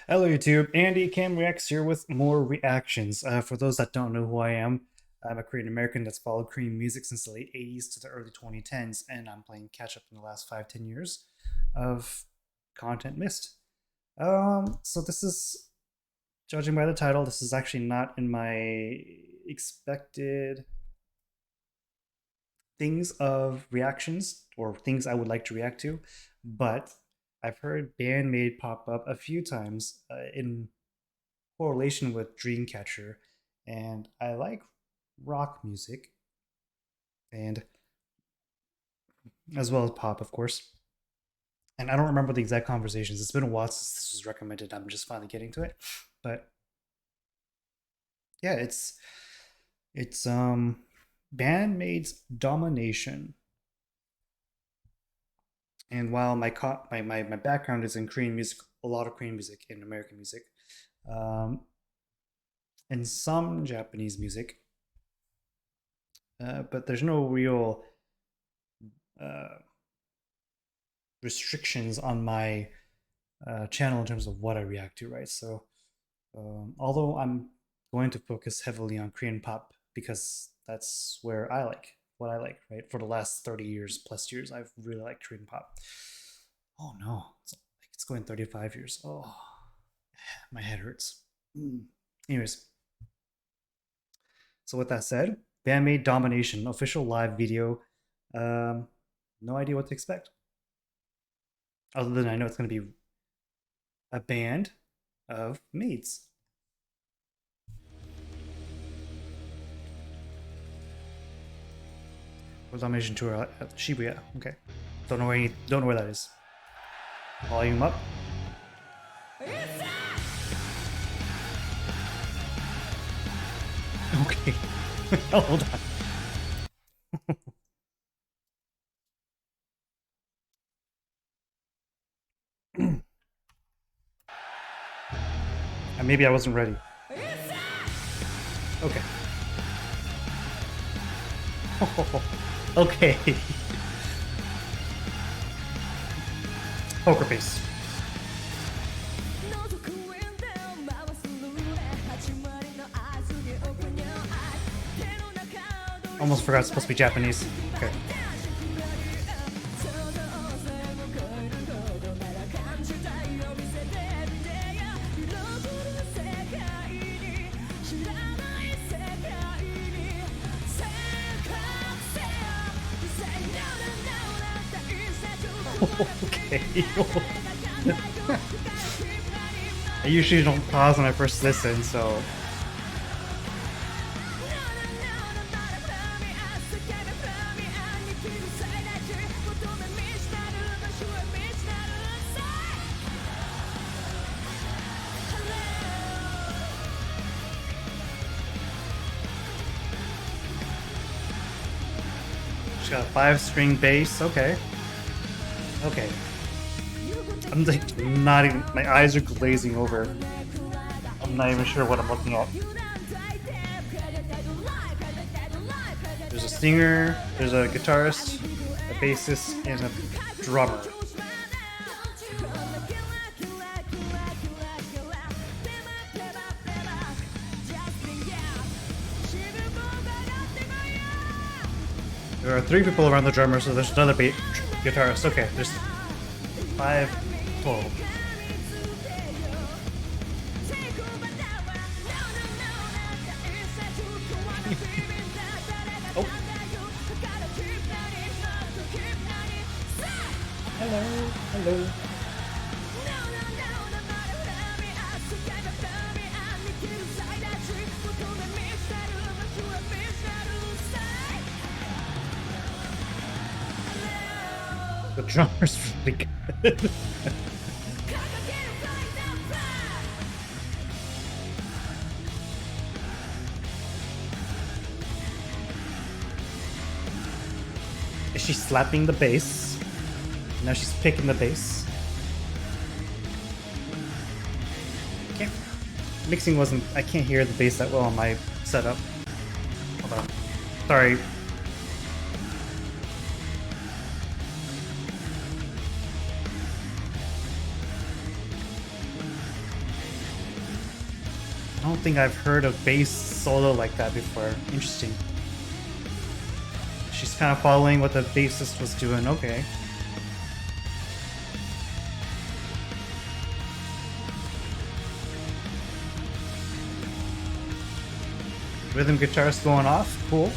Hello, YouTube. Andy Cam Reacts here with more reactions. For those that don't know who I am, I'm a Korean American that's followed Korean music since the late 80s to the early 2010s, and I'm playing catch up in the last 5-10 years of content missed. So this is, judging by the title, this is actually not in my expected things of reactions or things I would like to react to, but I've heard Band-Maid pop up a few times in correlation with Dreamcatcher, and I like rock music and as well as pop, of course. And I don't remember the exact conversations. It's been a while since this was recommended. I'm just finally getting to it, but yeah, it's Bandmaid's Domination. And while my background is in Korean music, a lot of Korean music and American music, um, and some Japanese music, but there's no real uh, restrictions on my channel in terms of what I react to, right? So, although I'm going to focus heavily on Korean pop because that's where I like what I like, right? For the last 30 years plus years, I've really liked Korean pop. Oh no, it's going 35 years. Oh, my head hurts. Anyways, so with that said, Band-Maid Domination official live video. Um, no idea what to expect. Other than I know it's going to be a band of maids. Was Domination tour at Shibuya. Okay, don't know where that is. Volume up. Okay, hold on. And maybe I wasn't ready. Okay. Okay. Poker face. Almost forgot it's supposed to be Japanese. Okay. Okay. I usually don't pause when I first listen, so. She's got a 5-string bass. Okay. Okay. I'm like not even. My eyes are glazing over. I'm not even sure what I'm looking at. There's a singer, there's a guitarist, a bassist, and a drummer. There are 3 people around the drummer, so there's another guitarist. Okay, there's 5 total. Oh. Hello, hello. The drummer's really good. Is she slapping the bass? Now she's picking the bass. Mixing wasn't. I can't hear the bass that well on my setup. Hold on. Sorry. I don't think I've heard a bass solo like that before. Interesting. She's kind of following what the bassist was doing. Okay. Rhythm guitar's going off. Cool.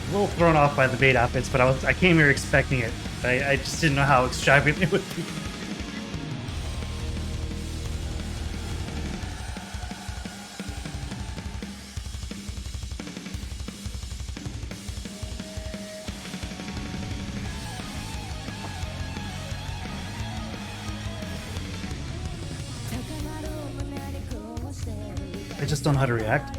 A little thrown off by the Bait outfits, but I came here expecting it. I just didn't know how extravagant it would be. I just don't know how to react.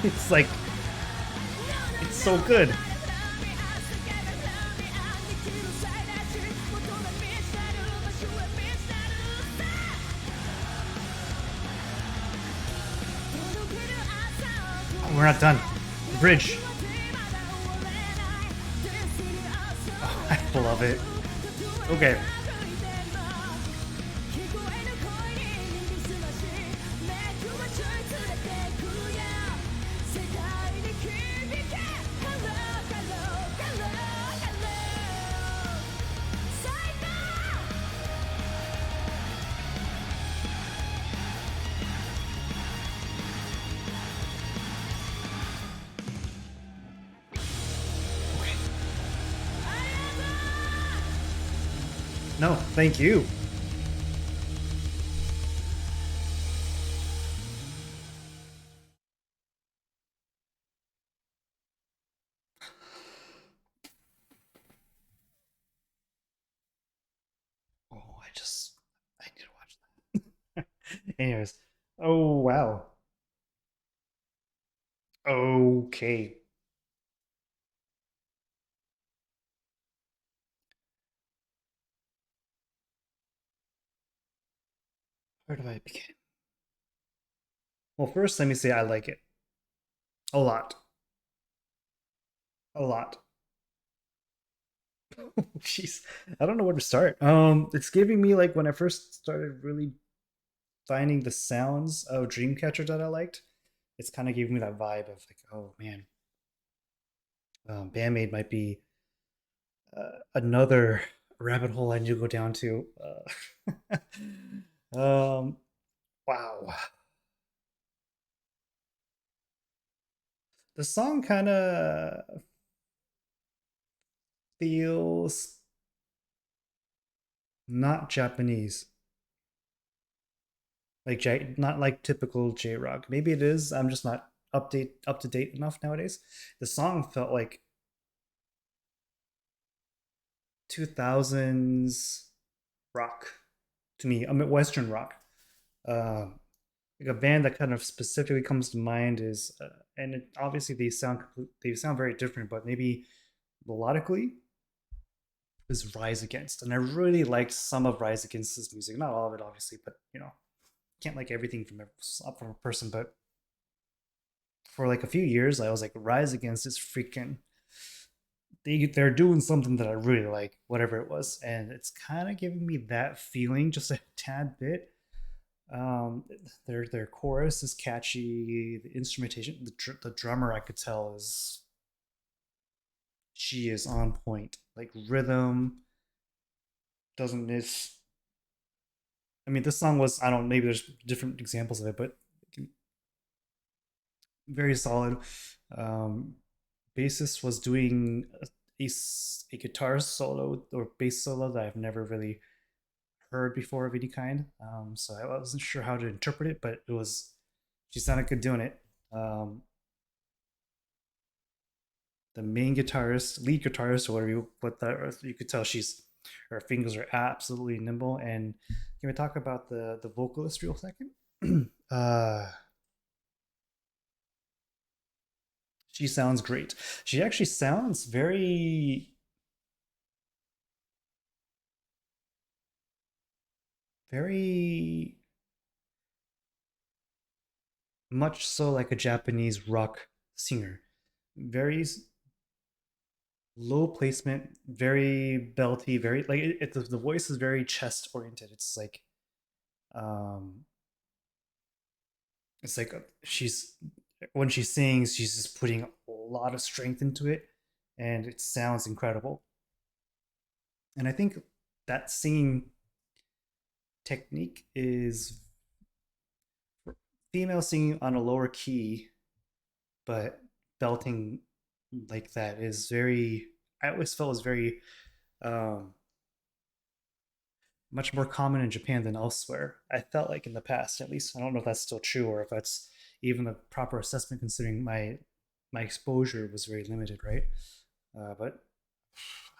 It's like, it's so good. Oh, we're not done. Bridge. Oh, I love it. Okay. No, thank you. Oh, I need to watch that. Anyways, oh wow. Okay. Where do I begin? Well, first, let me say I like it a lot. A lot. Jeez, I don't know where to start. It's giving me like when I first started really finding the sounds of Dreamcatcher that I liked. It's kind of giving me that vibe of like, oh man, Band-Maid might be another rabbit hole I need to go down to. Um, wow, the song kind of feels not Japanese, like not like typical J rock. Maybe it is. I'm just not up to date enough nowadays. The song felt like 2000s rock to me. I mean, Western rock. Um, like a band that kind of specifically comes to mind is, and obviously they sound very different, but maybe melodically is Rise Against, and I really liked some of Rise Against's music. Not all of it, obviously, but you know, can't like everything from a person. But for like a few years, I was like, Rise Against is freaking. They're doing something that I really like, whatever it was, and it's kind of giving me that feeling just a tad bit. Um, their chorus is catchy. The instrumentation, the drummer, I could tell is she is on point. Like rhythm doesn't miss. I mean, this song was, I don't, maybe there's different examples of it, but very solid. Um, bassist was doing a guitar solo or bass solo that I've never really heard before of any kind. So I wasn't sure how to interpret it, but it was, she sounded good doing it. Um, the main guitarist, lead guitarist, or whatever you put that, you could tell her fingers are absolutely nimble. And can we talk about the vocalist real second? uh, She sounds great. She actually sounds very much so like a Japanese rock singer. Very low placement, very belty, very like the voice is very chest oriented. Um, it's like she's when she sings, she's just putting a lot of strength into it, and it sounds incredible. And I think that singing technique is female singing on a lower key, but belting like that is very. I always felt was very um, much more common in Japan than elsewhere. I felt like in the past, at least. I don't know if that's still true or if that's even the proper assessment, considering my exposure was very limited, right? But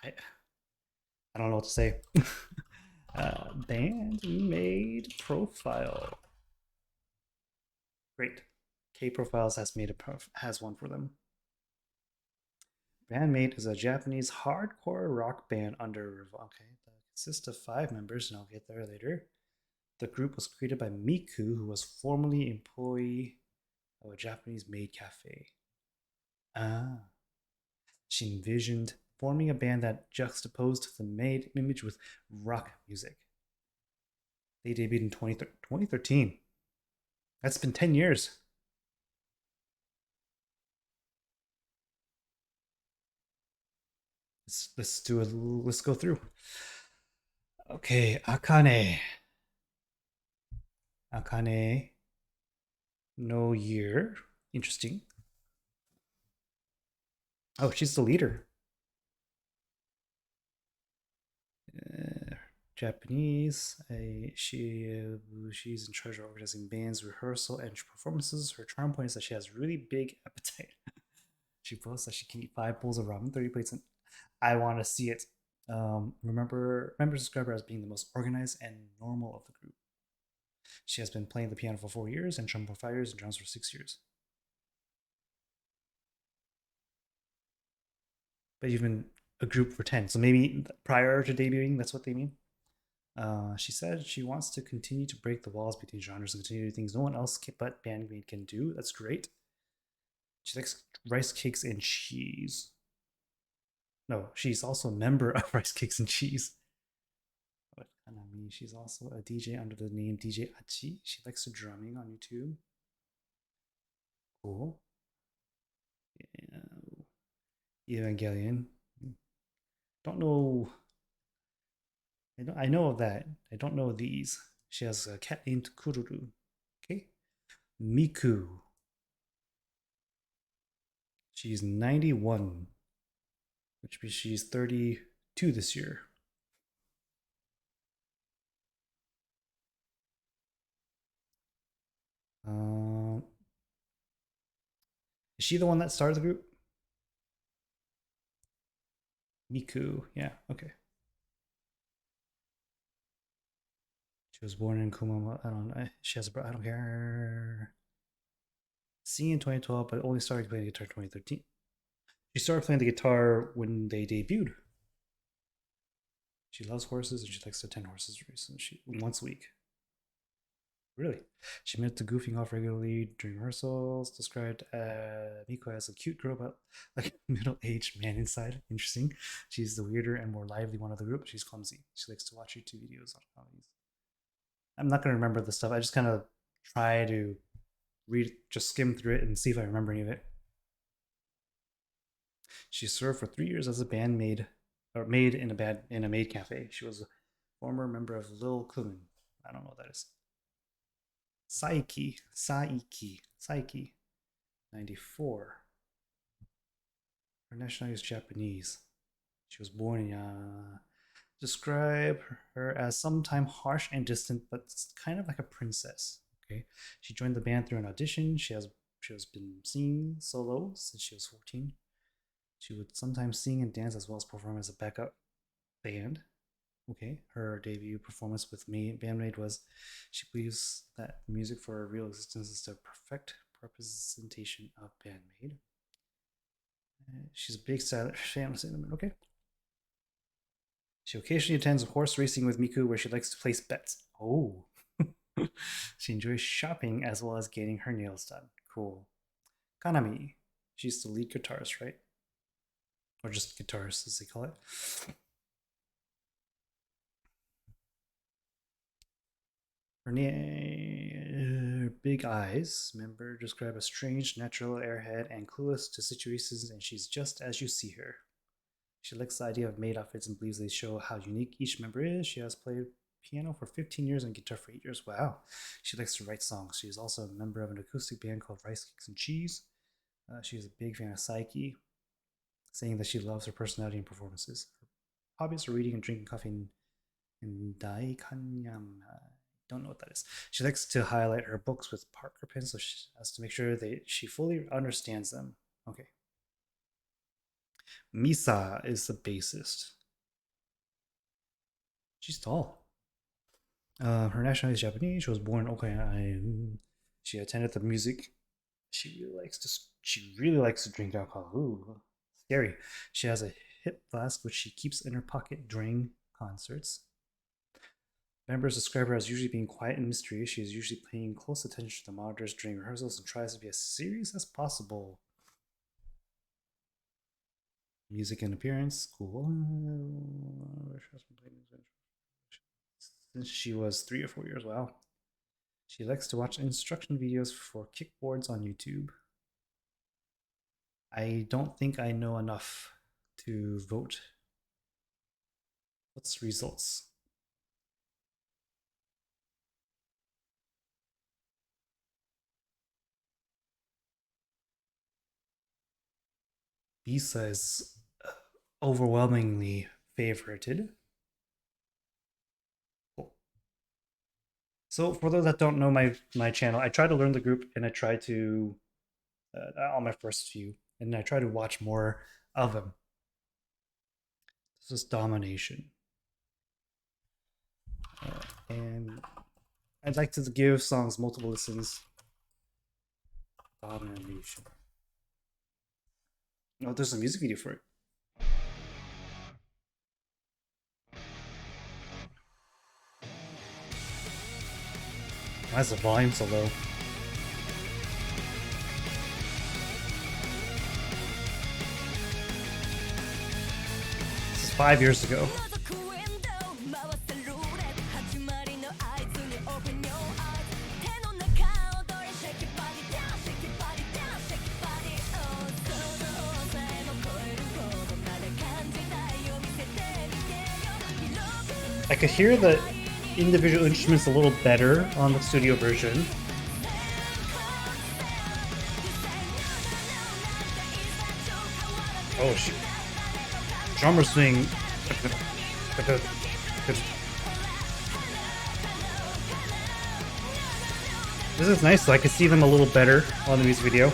I don't know what to say. Band-Maid profile. Great. K Profiles has one for them. Band-Maid is a Japanese hardcore rock band under okay, that consists of 5 members, and I'll get there later. The group was created by Miku, who was formerly employee of a Japanese maid cafe. Ah, she envisioned forming a band that juxtaposed the maid image with rock music. They debuted in 2013. That's been 10 years. Let's go through. Okay, Akane. Akane no year. Interesting. Oh, she's the leader. Uh, Japanese. She's in charge of organizing bands, rehearsal, and performances. Her charm point is that she has really big appetite. She boasts that she can eat 5 bowls of ramen, 30 plates, and I want to see it. Members describe her as being the most organized and normal of the group. She has been playing the piano for 4 years and trumpet for 5 years and drums for 6 years. But you've been a group for 10, so maybe prior to debuting, that's what they mean. She said she wants to continue to break the walls between genres and continue to do things no one else but Band-Maid can do. That's great. She likes rice cakes and cheese. No, she's also a member of Rice Cakes and Cheese. What kind of mean? She's also a DJ under the name DJ Achi. She likes to drumming on YouTube. Cool. Yeah. Evangelion. Don't know. I know of that. I don't know these. She has a cat named Kururu. Okay. Miku. She's 91, which means she's 32 this year. Um, is she the one that started the group? Miku. Yeah. Okay. She was born in Kumama. I don't know. She has a I don't care. Seen in 2012, but only started playing the guitar in 2013. She started playing the guitar when they debuted. She loves horses and she likes to attend horses races once a week. Really? She admitted to goofing off regularly during rehearsals, described Miko as a cute girl, but like a middle aged man inside. Interesting. She's the weirder and more lively one of the group, but she's clumsy. She likes to watch YouTube videos on comedies. I'm not going to remember the stuff. I just kind of try to just skim through it and see if I remember any of it. She served for 3 years as a bandmaid, or maid in a maid cafe. She was a former member of Lil Kun. I don't know what that is. Saiki, 94. Her nationality is Japanese. She was born in. Describe her as sometimes harsh and distant, but kind of like a princess. Okay, she joined the band through an audition. She has been singing solo since she was 14. She would sometimes sing and dance as well as perform as a backup band. Okay, her debut performance with me Band-Maid was she believes that music for her real existence is the perfect representation of Band-Maid. She's a big fan of cinnamon. Okay. She occasionally attends horse racing with Miku, where she likes to place bets. Oh. She enjoys shopping as well as getting her nails done. Cool. Kanami. She's the lead guitarist, right? Or just guitarist, as they call it. Her big eyes, member, describe a strange, natural airhead and clueless to situations, and she's just as you see her. She likes the idea of maid outfits and believes they show how unique each member is. She has played piano for 15 years and guitar for 8 years. Wow. She likes to write songs. She is also a member of an acoustic band called Rice Cakes and Cheese. She is a big fan of Psyche, saying that she loves her personality and performances. Her hobbies are reading and drinking coffee and daikanyam. Don't know what that is. She likes to highlight her books with Parker pens, so she has to make sure that she fully understands them. Okay. Misa is the bassist. She's tall. Her nationality is Japanese. She was born in Okayama. She attended the music. She really likes to drink alcohol. Ooh, scary. She has a hip flask which she keeps in her pocket during concerts. Members describe her as usually being quiet and mysterious. She is usually paying close attention to the monitors during rehearsals and tries to be as serious as possible. Music and appearance, cool. Since she was 3 or 4 years, wow. She likes to watch instruction videos for kickboards on YouTube. I don't think I know enough to vote. What's results? Bisa is overwhelmingly favorited. Cool. So for those that don't know my channel, I try to learn the group and I try to on my first few, and I try to watch more of them. This is Domination. And I'd like to give songs multiple listens. Domination. Oh, there's a music video for it. Why is the volume so low? This is 5 years ago. I could hear the individual instruments a little better on the studio version. Oh, shoot. Drummer swing. This is nice, so I can see them a little better on the music video.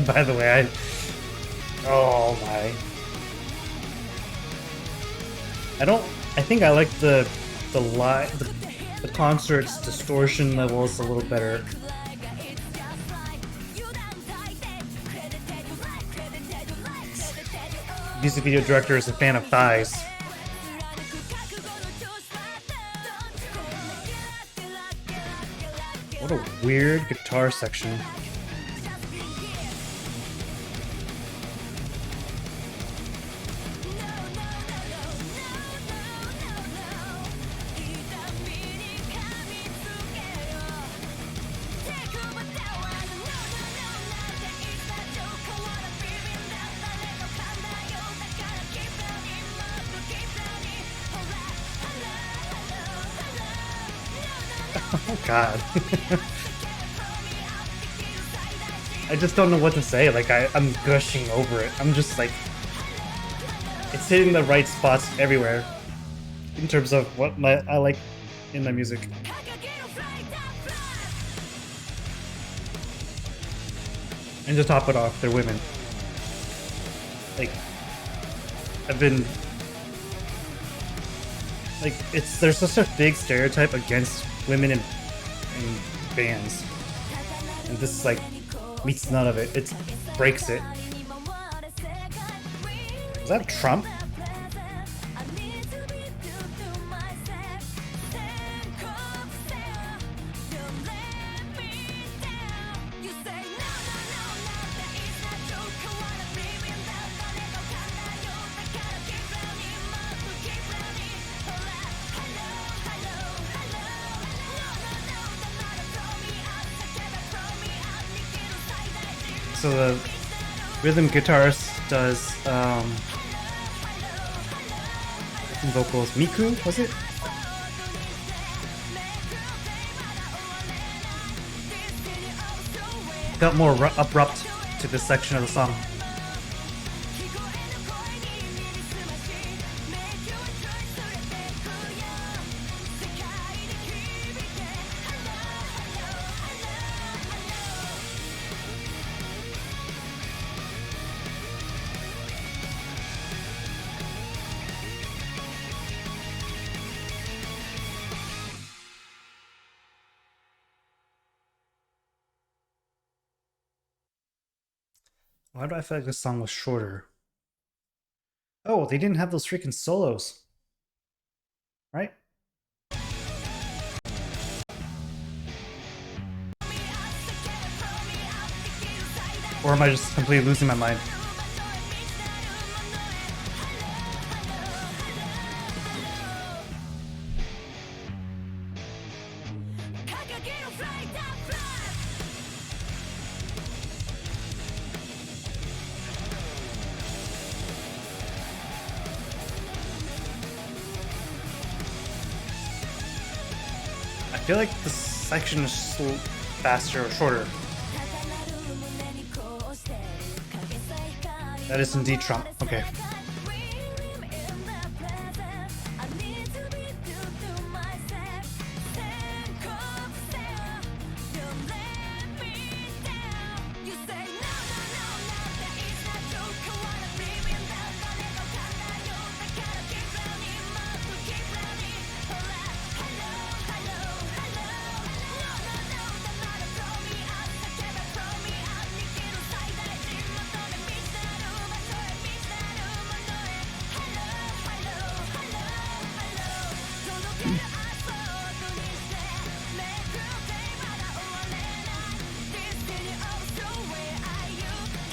By the way, oh my. I think I like the concert's distortion levels a little better. Music video director is a fan of thighs. What a weird guitar section. Oh god. I just don't know what to say. Like, I'm gushing over it. I'm just like... It's hitting the right spots everywhere. In terms of what I like in my music. And to top it off, they're women. Like... I've been... Like there's such a big stereotype against women in bands, and this like meets none of it. It breaks it. Is that Trump? So the rhythm guitarist does vocals. Miku, was it? Felt more abrupt to this section of the song. Why do I feel like this song was shorter? Oh, they didn't have those freaking solos. Right? Or am I just completely losing my mind? I feel like this section is faster or shorter. That is indeed Trump. Okay.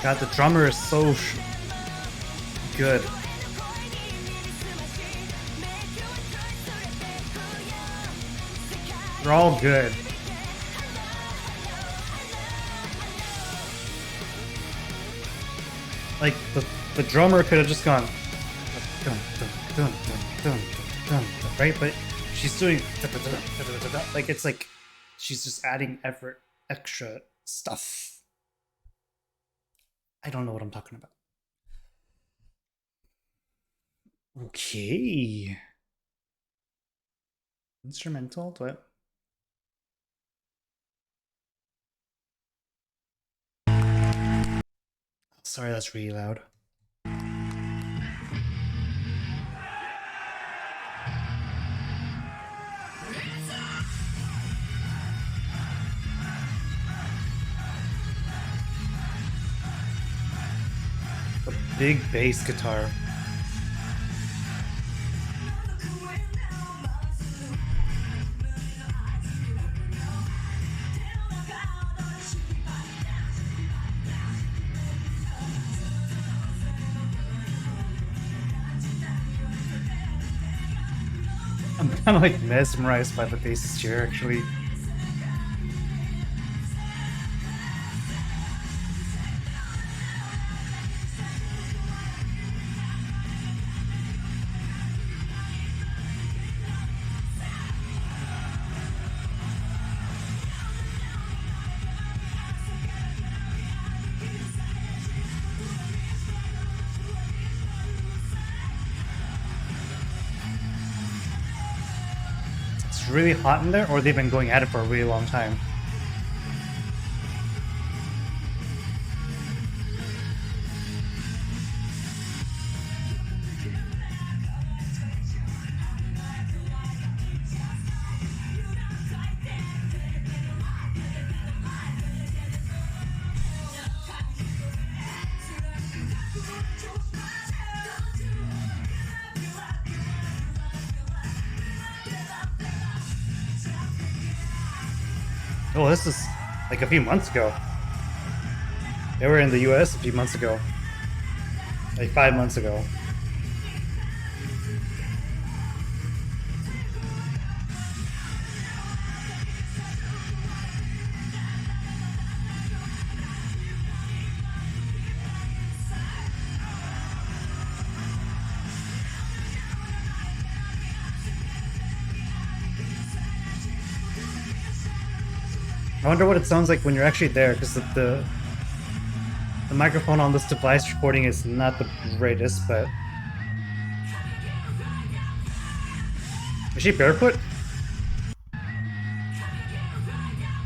God, the drummer is so good. They're all good. Like the drummer could have just gone dun, dun, dun, dun, dun, dun, right? But she's doing like it's like she's just adding effort, extra stuff. I don't know what I'm talking about. Okay. Instrumental? Do I... Sorry, that's really loud. A big bass guitar. I'm kind of like mesmerized by the bassist here, actually. It's really hot in there, or they've been going at it for a really long time. Oh, this is like a few months ago. They were in the US a few months ago. Like 5 months ago. I wonder what it sounds like when you're actually there, because the microphone on this device recording is not the greatest, but... Is she barefoot?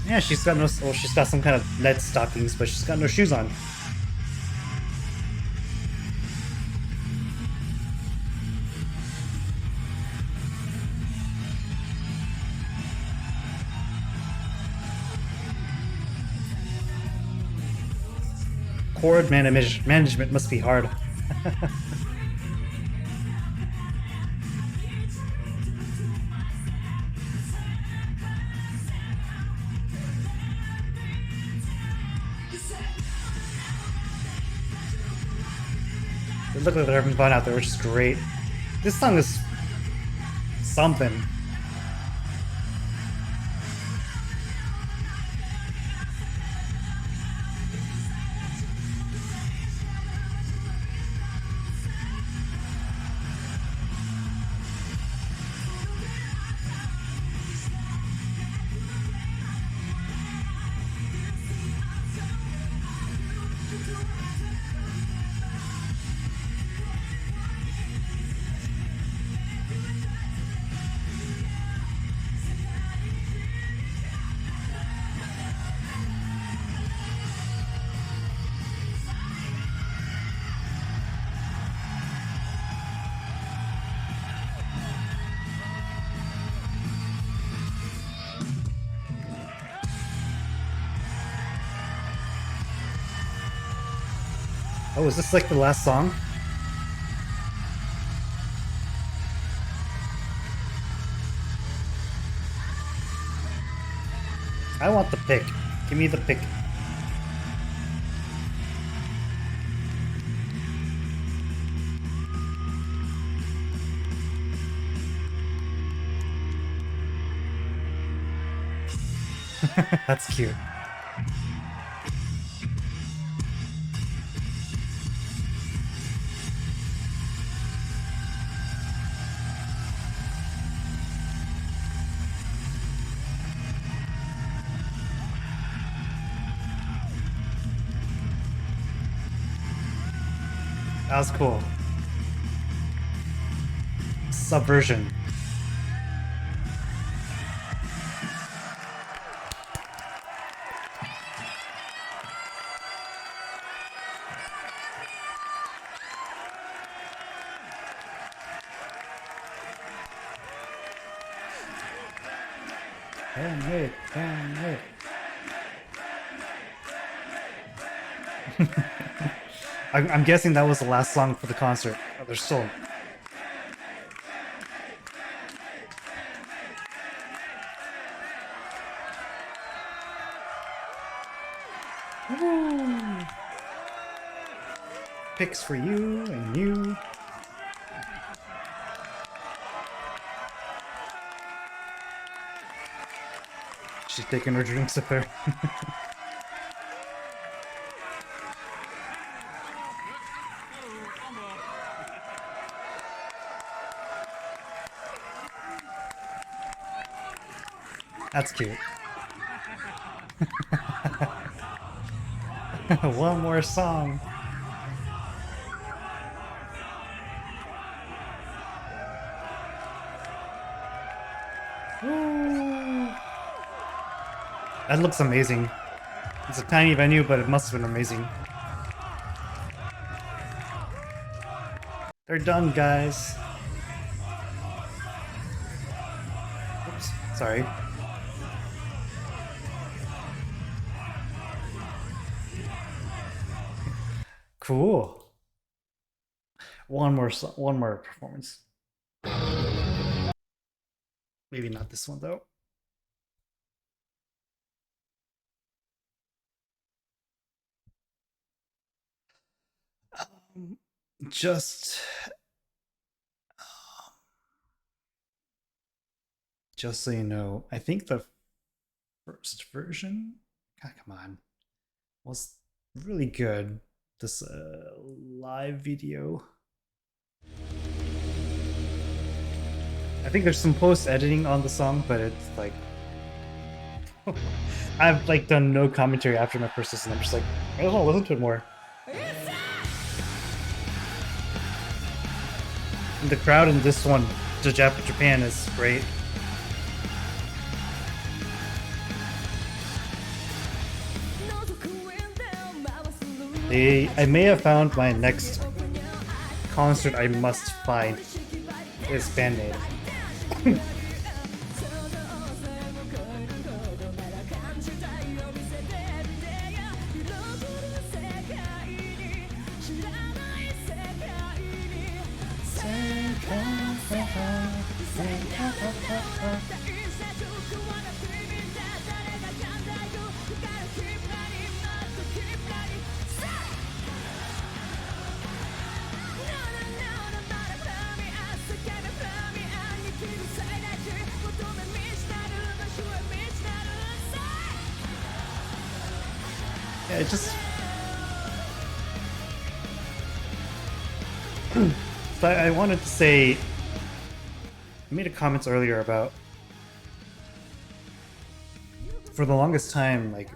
Yeah, she's got no... Well, she's got some kind of lead stockings, but she's got no shoes on. Chord management must be hard. It looks like they're having fun out there, which is great. This song is something. Oh, is this like the last song? I want the pick. Give me the pick. That's cute. That was cool. Subversion. Band-Maid, Band-Maid. I'm guessing that was the last song for the concert. Oh, there's still... Woo! Picks for you and you. She's taking her drinks up there. That's cute. One more song. Woo. That looks amazing. It's a tiny venue, but it must have been amazing. They're done, guys. Oops, sorry. Cool. One more performance. Maybe not this one though. just just so you know, I think the first version, God, come on, was really good. This live video. I think there's some post editing on the song, but it's like I've like done no commentary after my first listen. I'm just like, I don't know, listen to it more. And the crowd in this one, Japan, is great. I may have found my next concert I must find is Band-Maid. Yeah, it just but I wanted to say, I made a comment earlier about, for the longest time, like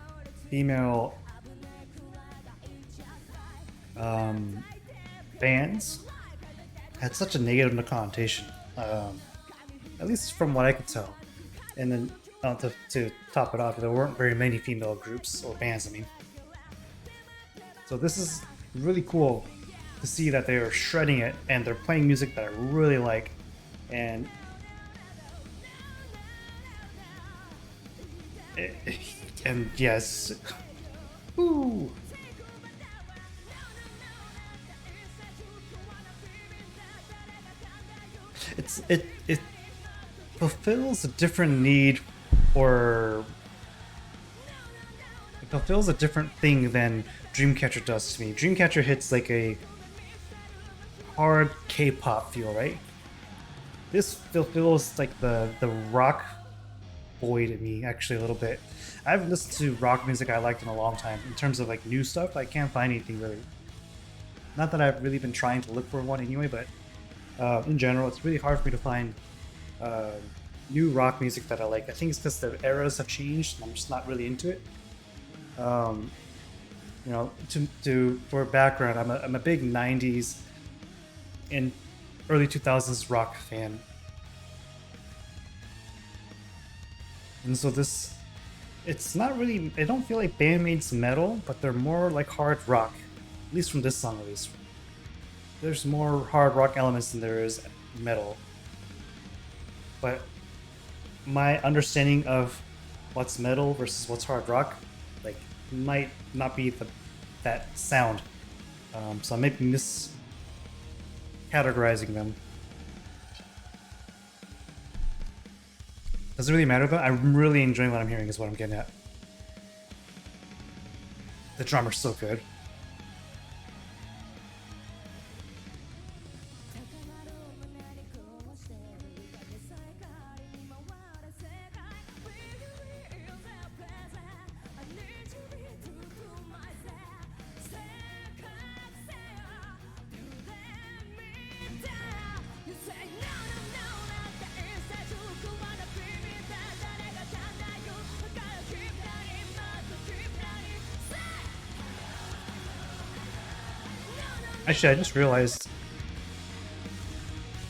female bands had such a negative connotation, at least from what I could tell. And then to top it off, there weren't very many female groups or bands, I mean. So this is really cool to see that they're shredding it and they're playing music that I really like. And yes, ooh. It fulfills a different need, or it fulfills a different thing than Dreamcatcher does to me. Dreamcatcher hits like a hard K-pop feel, right? This fulfills like the rock void in me, actually, a little bit. I haven't listened to rock music I liked in a long time. In terms of like new stuff, I can't find anything really. Not that I've really been trying to look for one anyway, but in general, it's really hard for me to find new rock music that I like. I think it's because the eras have changed and I'm just not really into it. You know, for background, I'm a big 90s and early 2000s rock fan. And so it's not really, I don't feel like Band-Maid's metal, but they're more like hard rock. At least from this song, at least. There's more hard rock elements than there is metal. But my understanding of what's metal versus what's hard rock, like, might not be that sound. So I might be miscategorizing them. Does it really matter though? I'm really enjoying what I'm hearing is what I'm getting at. The drummer's so good. Actually, I just realized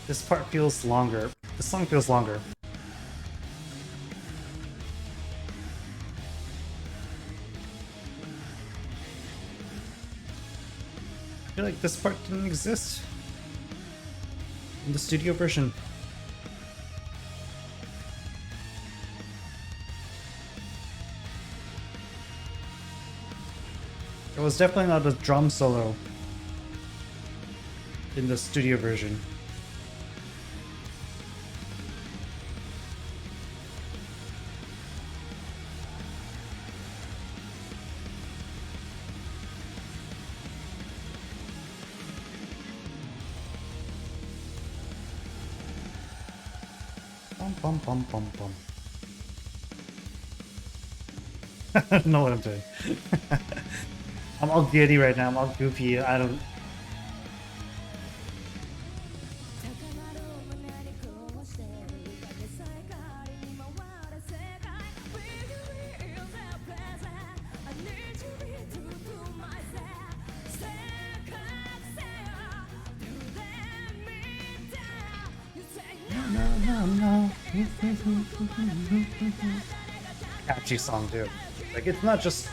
this part feels longer. This song feels longer. I feel like this part didn't exist in the studio version. It was definitely not a drum solo in the studio version. Bum, bum, bum, bum, bum. I don't know what I'm doing. I'm all giddy right now. I'm all goofy. I don't. No, no, no. Catchy song too. Like it's not just.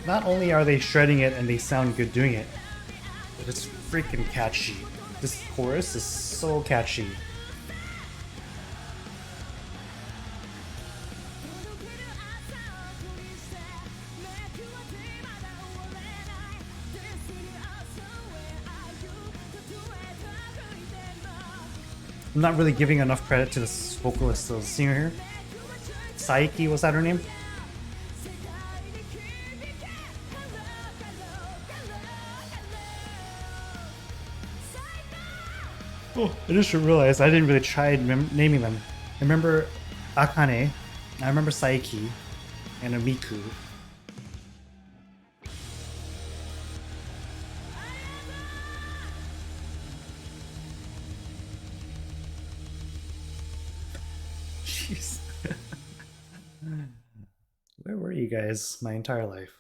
Not only are they shredding it and they sound good doing it, but it's freaking catchy. This chorus is so catchy. I'm not really giving enough credit to this vocalist, the singer here. Saiki, was that her name? Oh, I just realized I didn't really try naming them. I remember Akane, I remember Saiki, and Miku. Jeez. Where were you guys my entire life?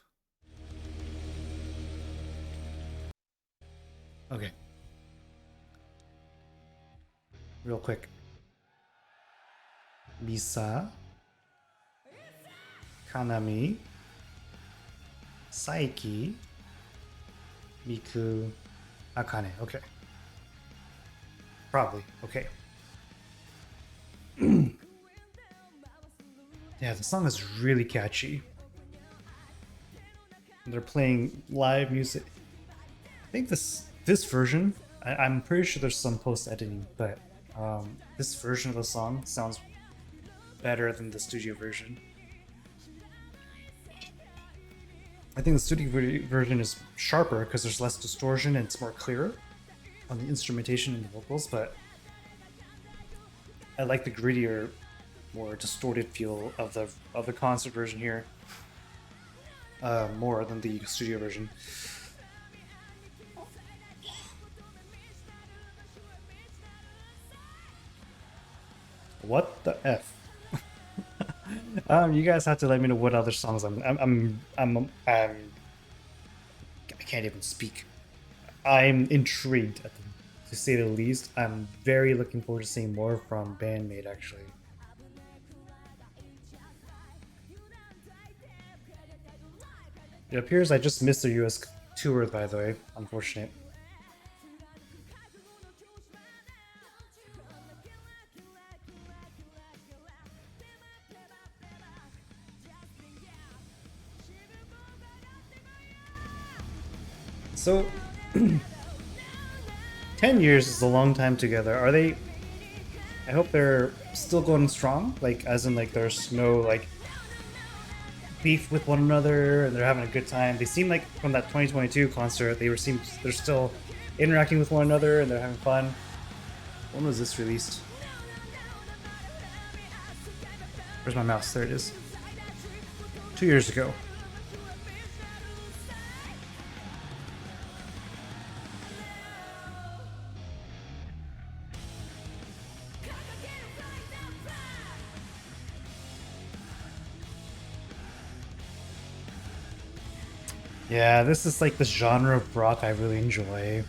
Okay. Real quick. Misa, Kanami, Saiki, Miku, Akane. Okay. Probably. Okay. Yeah, the song is really catchy. They're playing live music. I think this version, I'm pretty sure there's some post editing, but this version of the song sounds better than the studio version. I think the studio version is sharper because there's less distortion and it's more clearer on the instrumentation and the vocals, but I like the grittier, more distorted feel of the concert version here more than the studio version. What the F? You guys have to let me know what other songs I can't even speak. I'm intrigued at them, to say the least. I'm very looking forward to seeing more from Band-Maid, actually. It appears I just missed the US tour, by the way. Unfortunate. So, 10 years is a long time together. Are they... I hope they're still going strong, like, as in, like, there's no, like, beef with one another, and they're having a good time. They seem like, from that 2022 concert, they're still interacting with one another, and they're having fun. When was this released? Where's my mouse? There it is. 2 years ago. Yeah, this is like the genre of rock I really enjoy.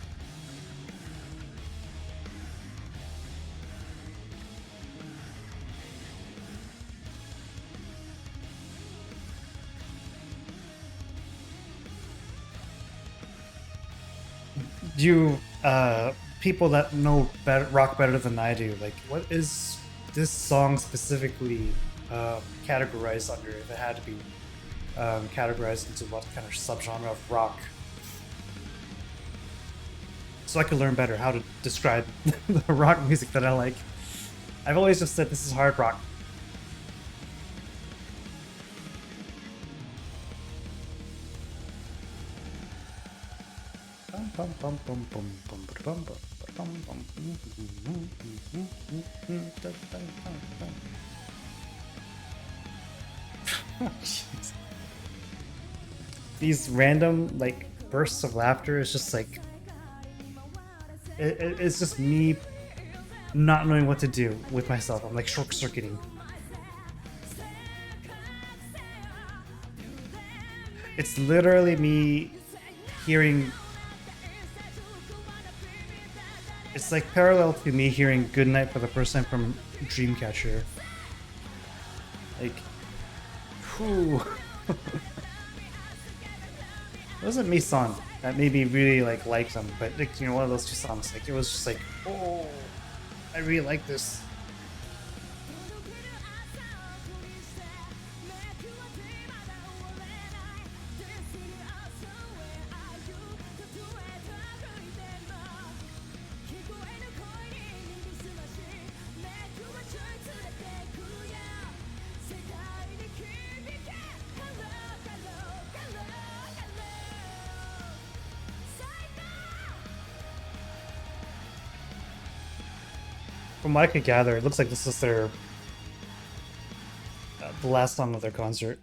Do you, people that know rock better than I do, like, what is this song specifically categorized under, if it had to be categorized into what kind of subgenre of rock? So I could learn better how to describe the rock music that I like. I've always just said this is hard rock. These random like bursts of laughter is just like it's just me not knowing what to do with myself. I'm like short circuiting. It's literally me hearing. It's like parallel to me hearing "Good Night" for the first time from Dreamcatcher. Like, whew. It wasn't me song that made me really like them, but like one of those two songs. Like it was just like, oh, I really like this. From what I could gather, it looks like this is their the last song of their concert.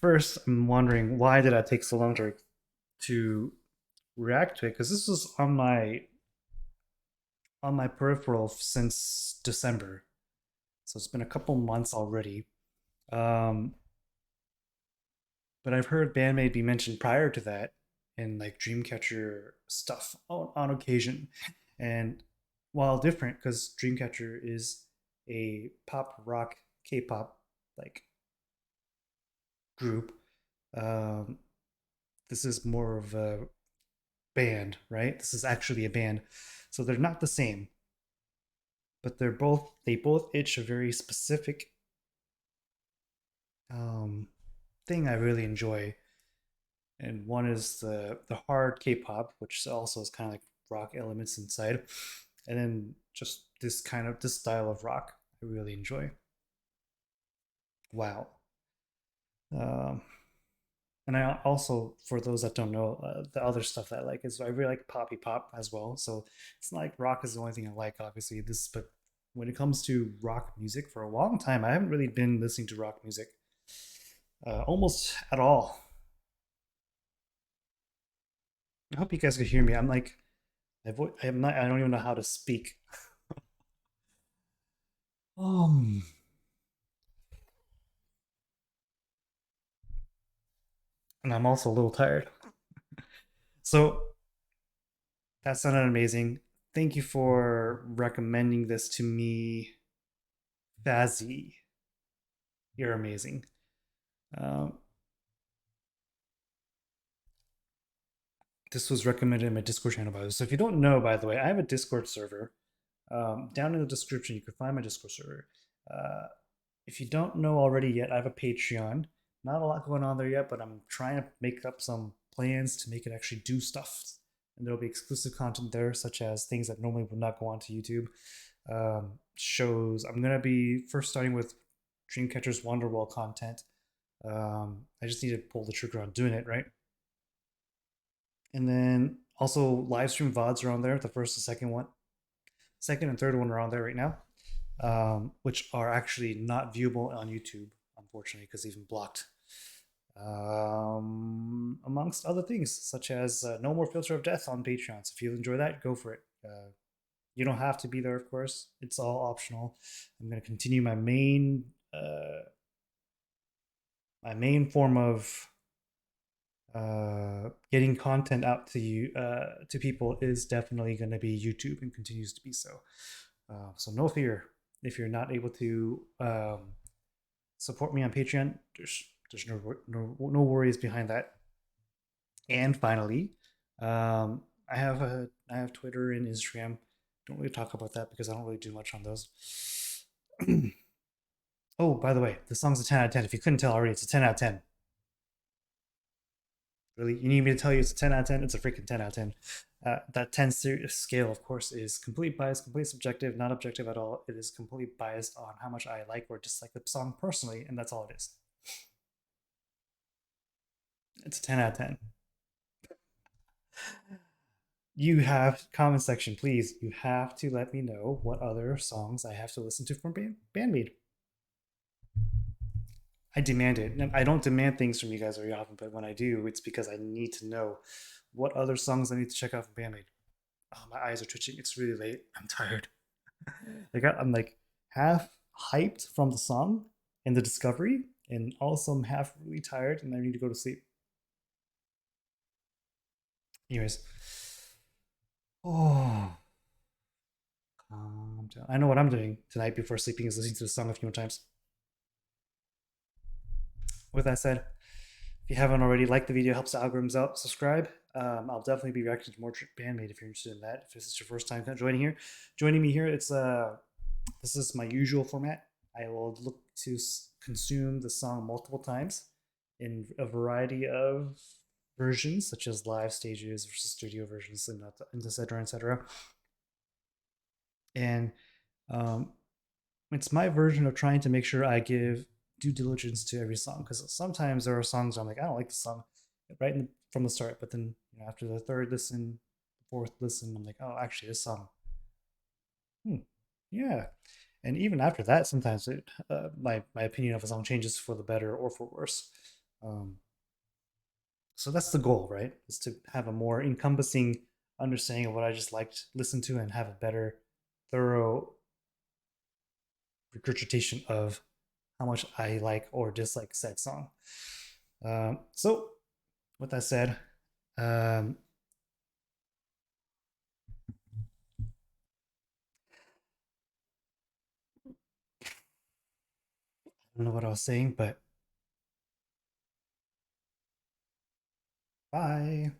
First, I'm wondering why did I take so long to react to it? Because this was on my peripheral since December, so it's been a couple months already. Um, but I've heard Band-Maid be mentioned prior to that in like Dreamcatcher stuff on occasion, and while different, because Dreamcatcher is a pop rock K-pop like group. Um, this is more of a band, right? This is actually a band, so they're not the same, but they both itch a very specific um, thing I really enjoy, and one is the hard K-pop, which also is kind of like rock elements inside, and then just this style of rock I really enjoy. Wow. Um, and I also, for those that don't know, the other stuff that I like is I really like poppy pop as well. So it's not like rock is the only thing I like, obviously. But when it comes to rock music, for a long time, I haven't really been listening to rock music almost at all. I hope you guys could hear me. I'm like, I'm not. I don't even know how to speak. Um, and I'm also a little tired. So that sounded amazing. Thank you for recommending this to me, Fazzy. You're amazing. Um, this was recommended in my Discord channel, by the way. So if you don't know, by the way, I have a Discord server. Down in the description, you can find my Discord server. Uh, if you don't know already yet, I have a Patreon. Not a lot going on there yet, but I'm trying to make up some plans to make it actually do stuff. And there'll be exclusive content there, such as things that normally would not go onto YouTube. Shows. I'm gonna be first starting with Dreamcatcher's Wonderwall content. I just need to pull the trigger on doing it, right? And then also live stream VODs are on there. The first and second one, second and third one are on there right now, which are actually not viewable on YouTube, unfortunately, because they've been blocked. Amongst other things, such as No More Filter of Death on Patreon. So if you enjoy that, go for it. You don't have to be there, of course. It's all optional. I'm going to continue my main form of getting content out to you to people is definitely going to be YouTube and continues to be so. So no fear if you're not able to support me on Patreon. There's no worries behind that. And finally, I have Twitter and Instagram. Don't really talk about that because I don't really do much on those. Oh, by the way, the song's a 10 out of 10. If you couldn't tell already, it's a 10 out of 10. Really, you need me to tell you it's a 10 out of 10? It's a freaking 10 out of 10. That 10 scale, of course, is complete bias, complete subjective, not objective at all. It is completely biased on how much I like or dislike the song personally, and that's all it is. It's a 10 out of 10. You have comment section, please. You have to let me know what other songs I have to listen to from Band-Maid. I demand it. And I don't demand things from you guys very often, but when I do, it's because I need to know what other songs I need to check out from Band-Maid. Oh, my eyes are twitching. It's really late. I'm tired. I'm like half hyped from the song and the discovery, and also I'm half really tired and I need to go to sleep. Anyways, oh, calm down. I know what I'm doing tonight before sleeping is listening to the song a few more times. With that said, if you haven't already, like the video, helps the algorithms out. Subscribe. I'll definitely be reacting to more Band-Maid if you're interested in that. If this is your first time joining me here, it's this is my usual format. I will look to consume the song multiple times in a variety of versions, such as live stages versus studio versions, and etc. etc. And um, it's my version of trying to make sure I give due diligence to every song, because sometimes there are songs where I'm like, I don't like the song right from the start, but then after the third listen, the fourth listen, I'm like, oh, actually, this song, hmm, yeah. And even after that, sometimes my opinion of a song changes for the better or for worse. Um, so that's the goal, right? Is to have a more encompassing understanding of what I just liked, listen to, and have a better, thorough regurgitation of how much I like or dislike said song. So, with that said, I don't know what I was saying, but bye.